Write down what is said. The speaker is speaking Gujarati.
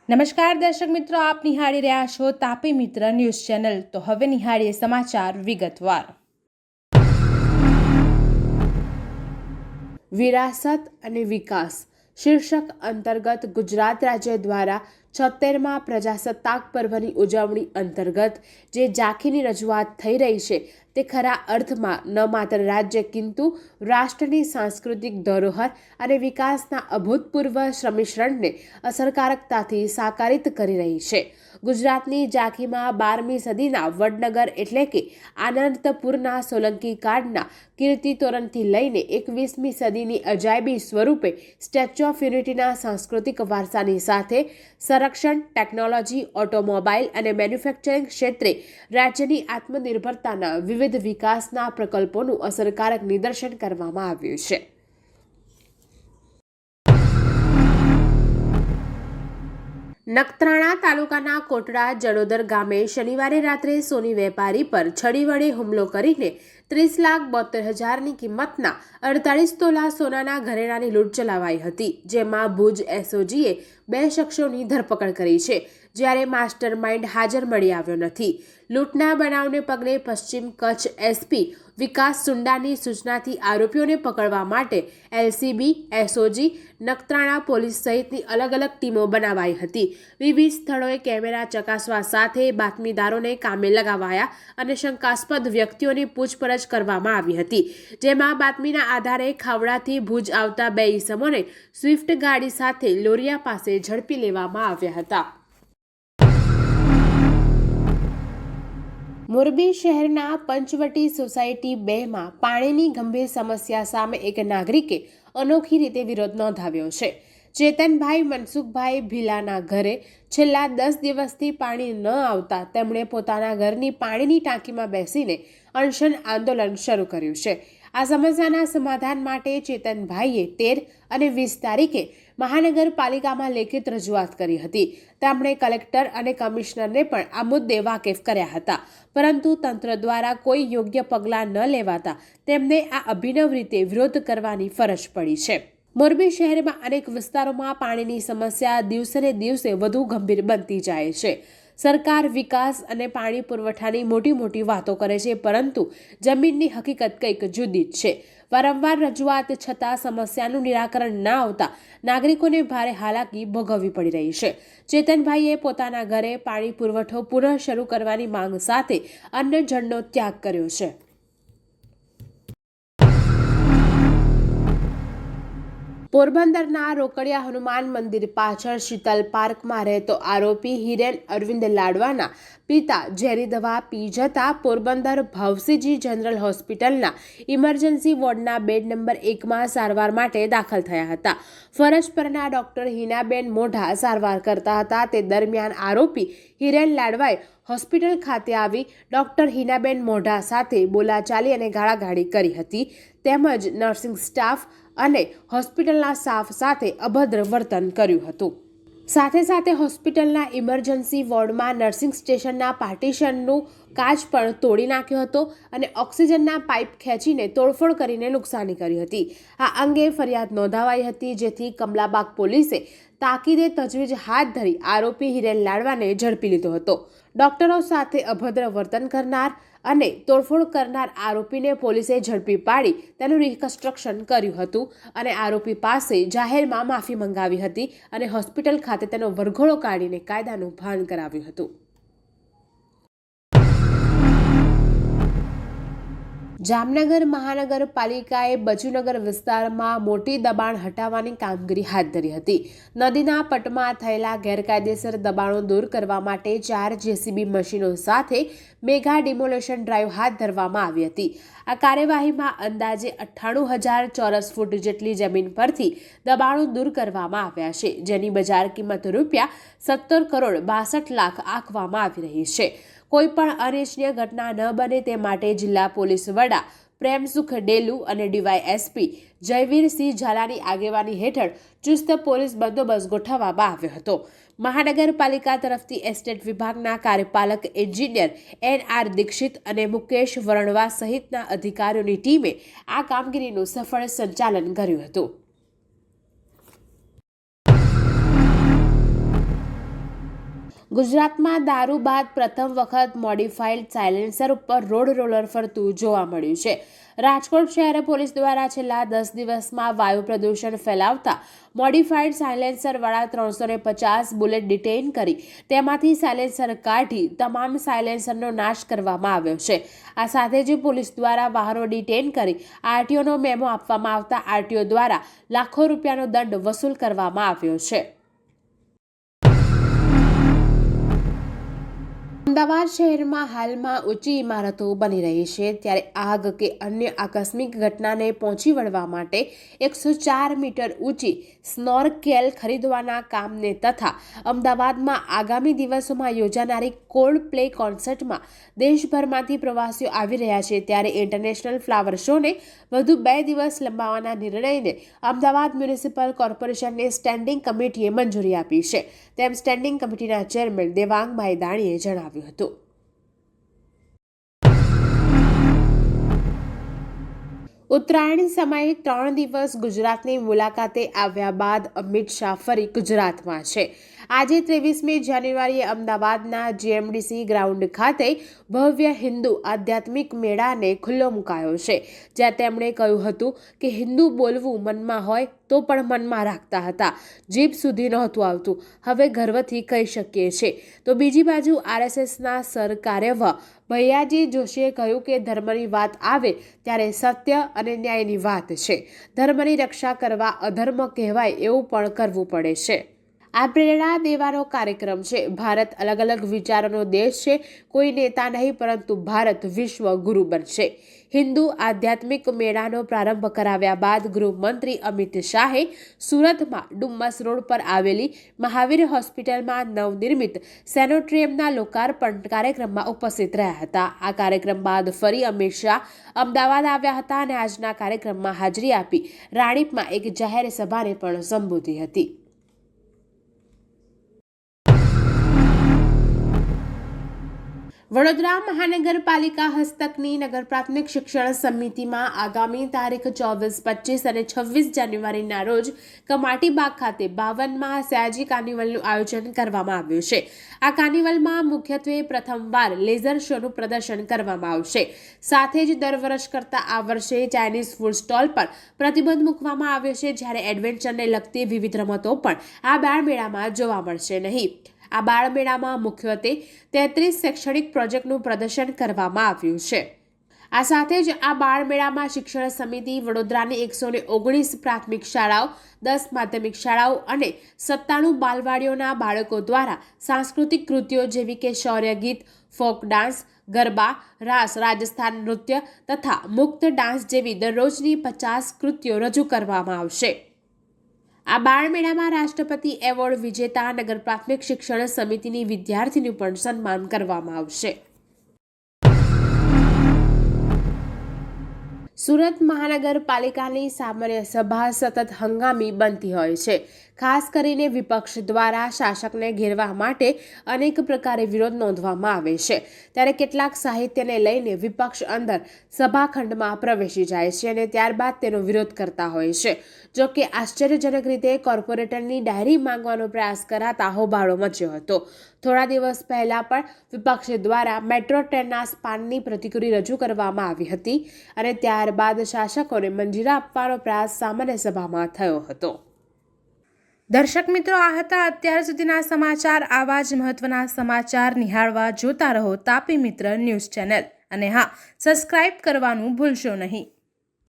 નમસ્કાર દર્શક મિત્રો, આપ નિહાળી રહ્યા છો તાપી મિત્ર ન્યૂઝ ચેનલ। તો હવે નિહાળીએ સમાચાર વિગતવાર। વિરાસત અને વિકાસ શીર્ષક અંતર્ગત ગુજરાત રાજ્ય દ્વારા 76મા પ્રજાસત્તાક પર્વની ઉજવણી અંતર્ગત જે ઝાંખીની રજૂઆત થઈ રહી છે તે ખરા અર્થમાં ન માત્ર રાજ્ય કિંતુ રાષ્ટ્રની સાંસ્કૃતિક ધરોહર અને વિકાસના અભૂતપૂર્વ સંમિશ્રણને અસરકારકતાથી સાકારિત કરી રહી છે। ગુજરાતની ઝાંખીમાં 12મી સદીના વડનગર એટલે કે આનંદપુરના સોલંકી કાળના કીર્તિ તોરણથી લઈને 21મી સદીની અજાયબી સ્વરૂપે સ્ટેચ્યુ ઓફ યુનિટીના સાંસ્કૃતિક વારસાની સાથે સંરક્ષણ, ટેકનોલોજી, ઓટોમોબાઈલ અને મેન્યુફેક્ચરિંગ ક્ષેત્રે રાજ્યની આત્મનિર્ભરતાના વિવિધ વિકાસના પ્રકલ્પોનું અસરકારક નિદર્શન કરવામાં આવ્યું છે। નખત્રાણા તાલુકાના કોટડા જડોદર ગામે શનિવારે રાત્રે સોની વેપારી પર છડી વડે હુમલો કરીને 30,72,000ની કિંમતના 48 તોલા સોનાના ઘરેણાની લૂંટ ચલાવાઈ હતી, જેમાં ભુજ એસઓજીએ 2 શખ્સોની ધરપકડ કરી છે, જ્યારે માસ્ટર માઇન્ડ હાજર મળી આવ્યો નથી। લૂંટના બનાવને પગલે પશ્ચિમ કચ્છ એસપી વિકાસ સુંડાની સૂચનાથી આરોપીઓને પકડવા માટે એલસીબી, એસઓજી, નખત્રાણા પોલીસ સહિતની અલગ અલગ ટીમો બનાવાઈ હતી। વિવિધ સ્થળોએ કેમેરા ચકાસવા સાથે બાતમીદારોને કામે લગાવાયા અને શંકાસ્પદ વ્યક્તિઓની પૂછપરછ કરવામાં આવી હતી, જેમાં બાતમીના આધારે ખાવડાથી ભુજ આવતા 2 ઈસમોને સ્વિફ્ટ ગાડી સાથે લોરિયા પાસે ઝડપી લેવામાં આવ્યા હતા। મોરબી શહેરના પંચવટી સોસાયટી 2માં પાણીની ગંભીર સમસ્યા સામે એક નાગરિકે અનોખી રીતે વિરોધ નોંધાવ્યો છે। ચેતનભાઈ મનસુખભાઈ ભીલાના ઘરે છેલ્લા 10 દિવસથી પાણી ન આવતા તેમણે પોતાના ઘરની પાણીની ટાંકીમાં બેસીને અનશન આંદોલન શરૂ કર્યું છે। આ સમસ્યાના સમાધાન માટે ચેતનભાઈએ 13 અને 20 તારીખે મહાનગરપાલિકામાં લેખિત રજૂઆત કરી હતી। તેમણે કલેક્ટર અને કમિશનરને પણ આ મુદ્દે વાકેફ કર્યા હતા, પરંતુ તંત્ર દ્વારા કોઈ યોગ્ય પગલાં ન લેવાતા તેમને આ અભિનવ રીતે વિરોધ કરવાની ફરજ પડી છે। મોરબી શહેરમાં અનેક વિસ્તારોમાં પાણીની સમસ્યા દિવસે દિવસે વધુ ગંભીર બનતી જાય છે। સરકાર વિકાસ અને પાણી પુરવઠાની મોટી વાતો કરે છે, પરંતુ જમીનની હકીકત કંઈક જુદી જ છે। વારંવાર રજૂઆત છતાં સમસ્યાનું નિરાકરણ ન આવતા નાગરિકોને ભારે હાલાકી ભોગવવી પડી રહી છે। ચેતનભાઈએ પોતાના ઘરે પાણી પુરવઠો પુનઃ શરૂ કરવાની માંગ સાથે અન્ન જળનો ત્યાગ કર્યો છે। પોરબંદરના રોકડિયા હનુમાન મંદિર પાછળ શીતલ પાર્કમાં રહેતો આરોપી હિરેન અરવિંદ લાડવાના પિતા ઝેરી દવા પી જતા પોરબંદર ભાવસીજી જનરલ હોસ્પિટલના ઇમરજન્સી વોર્ડના બેડ નંબર 1માં સારવાર માટે દાખલ થયા હતા। ફરજ પરના ડોક્ટર હિનાબેન મોઢા સારવાર કરતા હતા, તે દરમિયાન આરોપી હિરેન લાડવાએ હોસ્પિટલ ખાતે આવી ડોક્ટર હિનાબેન મોઢા સાથે બોલાચાલી અને ગાળાગાળી કરી હતી, તેમજ નર્સિંગ સ્ટાફ અને હોસ્પિટલના સ્ટાફ સાથે અભદ્ર વર્તન કર્યું હતું। સાથે હોસ્પિટલના ઇમરજન્સી વોર્ડમાં નર્સિંગ સ્ટેશનના પાર્ટીશનનું કાચ પણ તોડી નાખ્યો હતો અને ઓક્સિજનના પાઇપ ખેંચીને તોડફોડ કરીને નુકસાની કરી હતી। આ અંગે ફરિયાદ નોંધાવાઈ હતી, જેથી કમલાબાગ પોલીસે તાકીદે તજવીજ હાથ ધરી આરોપી હિરેન લાડવાને ઝડપી લીધો હતો। ડોક્ટરો સાથે અભદ્ર વર્તન કરનાર અને તોડફોડ કરનાર આરોપીને પોલીસે ઝડપી પાડી તેનું રિકન્સ્ટ્રક્શન કર્યું હતું અને આરોપી પાસે જાહેરમાં માફી મંગાવી હતી અને હોસ્પિટલ ખાતે તેનો વરઘોડો કાઢીને કાયદાનું ભાન કરાવ્યું હતું। જામનગર મહાનગરપાલિકાએ બચુનગર વિસ્તારમાં મોટી દબાણ હટાવવાની કામગીરી હાથ ધરી હતી। નદીના પટમાં થયેલા ગેરકાયદેસર દબાણો દૂર કરવા માટે 4 જેસીબી મશીનો સાથે મેગા ડિમોલેશન ડ્રાઈવ હાથ ધરવામાં આવી હતી। આ કાર્યવાહીમાં અંદાજે 98,000 ચોરસ ફૂટ જેટલી જમીન પરથી દબાણો દૂર કરવામાં આવ્યા છે, જેની બજાર કિંમત ₹17,62,00,000 આંકવામાં આવી રહી છે। કોઈ પણ અનિચ્છનીય ઘટના ન બને તે માટે જિલ્લા પોલીસ વડા પ્રેમસુખ ડેલુ અને ડીવાયએસપી જયવીરસિંહ ઝાલાની આગેવાની હેઠળ ચુસ્ત પોલીસ બંદોબસ્ત ગોઠવવામાં આવ્યો હતો। મહાનગરપાલિકા તરફથી એસ્ટેટ વિભાગના કાર્યપાલક એન્જિનિયર NR દીક્ષિત અને મુકેશ વરણવા સહિતના અધિકારીઓની ટીમે આ કામગીરીનું સફળ સંચાલન કર્યું હતું। ગુજરાતમાં દારૂ બાદ પ્રથમ વખત મોડિફાઈડ સાયલેન્સર ઉપર રોડ રોલર ફરતું જોવા મળ્યું છે. રાજકોટ શહેર પોલીસ દ્વારા છેલ્લા 10 દિવસમાં વાયુ પ્રદૂષણ ફેલાવતા મોડિફાઈડ સાયલેન્સરવાળા 350 બુલેટ ડિટેઇન કરી તેમાંથી સાયલેન્સર કાઢી તમામ સાયલેન્સરનો નાશ કરવામાં આવ્યો છે. આ સાથે જ પોલીસ દ્વારા વાહનો ડિટેઇન કરી આરટીઓનો મેમો આપવામાં આવતા આરટીઓ દ્વારા લાખો રૂપિયાનો દંડ વસૂલ કરવામાં આવ્યો છે. અમદાવાદ શહેરમાં હાલમાં ઊંચી ઇમારતો બની રહી છે, ત્યારે આગ કે અન્ય આકસ્મિક ઘટનાને પહોંચી વળવા માટે 104 મીટર ઊંચી સ્નોરકેલ ખરીદવાના કામને તથા અમદાવાદમાં આગામી દિવસોમાં યોજાનારી કોલ્ડ પ્લે કોન્સર્ટમાં દેશભરમાંથી પ્રવાસીઓ આવી રહ્યા છે, ત્યારે ઇન્ટરનેશનલ ફ્લાવર શોને વધુ 2 દિવસ લંબાવવાના નિર્ણયને અમદાવાદ મ્યુનિસિપલ કોર્પોરેશનની સ્ટેન્ડિંગ કમિટીએ મંજૂરી આપી છે, તેમ સ્ટેન્ડિંગ કમિટીના ચેરમેન દેવાંગભાઈ દાણીએ જણાવ્યું હતું. ઉત્તરાયણ સમયે 3 દિવસ ગુજરાતની મુલાકાતે આવ્યા બાદ અમિત શાહ ફરી ગુજરાતમાં છે. આજે 23મી જાન્યુઆરીએ અમદાવાદના જીએમડીસી ગ્રાઉન્ડ ખાતે ભવ્ય હિન્દુ આધ્યાત્મિક મેળાને ખુલ્લો મુકાયો છે, જ્યાં તેમણે કહ્યું હતું કે હિન્દુ બોલવું મનમાં હોય તો પણ મનમાં રાખતા હતા, જીભ સુધી નહોતું આવતું, હવે ગર્વથી કહી શકીએ છીએ. તો બીજી બાજુ આરએસએસના સરકાર્યવાહ ભૈયાજી જોશીએ કહ્યું કે ધર્મની વાત આવે ત્યારે સત્ય અને ન્યાયની વાત છે. ધર્મની રક્ષા કરવા અધર્મ કહેવાય એવું પણ કરવું પડે છે. આ પ્રેરણા દેવાનો કાર્યક્રમ છે. ભારત અલગ અલગ વિચારોનો દેશ છે. કોઈ નેતા નહીં પરંતુ ભારત વિશ્વ ગુરુ બનશે. હિન્દુ આધ્યાત્મિક મેળાનો પ્રારંભ કરાવ્યા બાદ ગૃહમંત્રી અમિત શાહે સુરતમાં ડુમ્મસ રોડ પર આવેલી મહાવીર હોસ્પિટલમાં નવનિર્મિત સેનેટોરિયમના લોકાર્પણ કાર્યક્રમમાં ઉપસ્થિત રહ્યા હતા. આ કાર્યક્રમ બાદ ફરી અમિત શાહ અમદાવાદ આવ્યા હતા અને આજના કાર્યક્રમમાં હાજરી આપી રાણીપમાં એક જાહેર સભાને પણ સંબોધી હતી. વડોદરા મહાનગરપાલિકા હસ્તકની નગર પ્રાથમિક શિક્ષણ સમિતિમાં આગામી તારીખ 24, 25 અને 26 જાન્યુઆરીના રોજ કમાટી બાગ ખાતે 52મા સયાજી કાર્નિવલનું આયોજન કરવામાં આવ્યું છે. આ કાર્નિવલમાં મુખ્યત્વે પ્રથમવાર લેઝર શોનું પ્રદર્શન કરવામાં આવશે. સાથે જ દર વર્ષ કરતાં આ વર્ષે ચાઇનીઝ ફૂડ સ્ટોલ પર પ્રતિબંધ મૂકવામાં આવ્યો છે, જ્યારે એડવેન્ચરને લગતી વિવિધ રમતો પણ આ બાળમેળામાં જોવા મળશે નહીં. આ બાળમેળામાં મુખ્યત્વે 33 શૈક્ષણિક પ્રોજેક્ટનું પ્રદર્શન કરવામાં આવ્યું છે. આ સાથે જ આ બાળમેળામાં શિક્ષણ સમિતિ વડોદરાની 119 પ્રાથમિક શાળાઓ, 10 માધ્યમિક શાળાઓ અને 97 બાલવાડીઓના બાળકો દ્વારા સાંસ્કૃતિક કૃતિઓ જેવી કે શૌર્ય ગીત, ફોક ડાન્સ, ગરબા, રાસ, રાજસ્થાન નૃત્ય તથા મુક્ત ડાન્સ જેવી દરરોજની 50 કૃતિઓ રજૂ કરવામાં આવશે. આ બાળમેળામાં રાષ્ટ્રપતિ એવોર્ડ વિજેતા નગર પ્રાથમિક શિક્ષણ સમિતિની વિદ્યાર્થીનું પણ સન્માન કરવામાં આવશે. સુરત મહાનગરપાલિકાની સામાન્ય સભા સતત હંગામી બનતી હોય છે. ખાસ કરીને વિપક્ષ દ્વારા શાસકને ઘેરવા માટે અનેક પ્રકારે વિરોધ નોંધવામાં આવે છે, ત્યારે કેટલાક સાહિત્યને લઈને વિપક્ષ અંદર સભાખંડમાં પ્રવેશી જાય છે અને ત્યારબાદ તેનો વિરોધ કરતા હોય છે. જો કે આશ્ચર્યજનક રીતે કોર્પોરેટરની ડાયરી માંગવાનો પ્રયાસ કરાતા હોબાળો મચ્યો હતો. થોડા દિવસ પહેલા પણ વિપક્ષ દ્વારા મેટ્રો ટ્રેનના સ્પાનની પ્રતિકૃતિ રજૂ કરવામાં આવી હતી અને ત્યારબાદ શાસકોને મંજૂરી આપવાનો પ્રયાસ સામાન્ય સભામાં થયો હતો. દર્શક મિત્રો, આ હતા અત્યાર સુધીના સમાચાર. આવા જ મહત્વના સમાચાર નિહાળવા જોતા રહો તાપી મિત્ર ન્યૂઝ ચેનલ અને હા, સબસ્ક્રાઇબ કરવાનું ભૂલશો નહીં.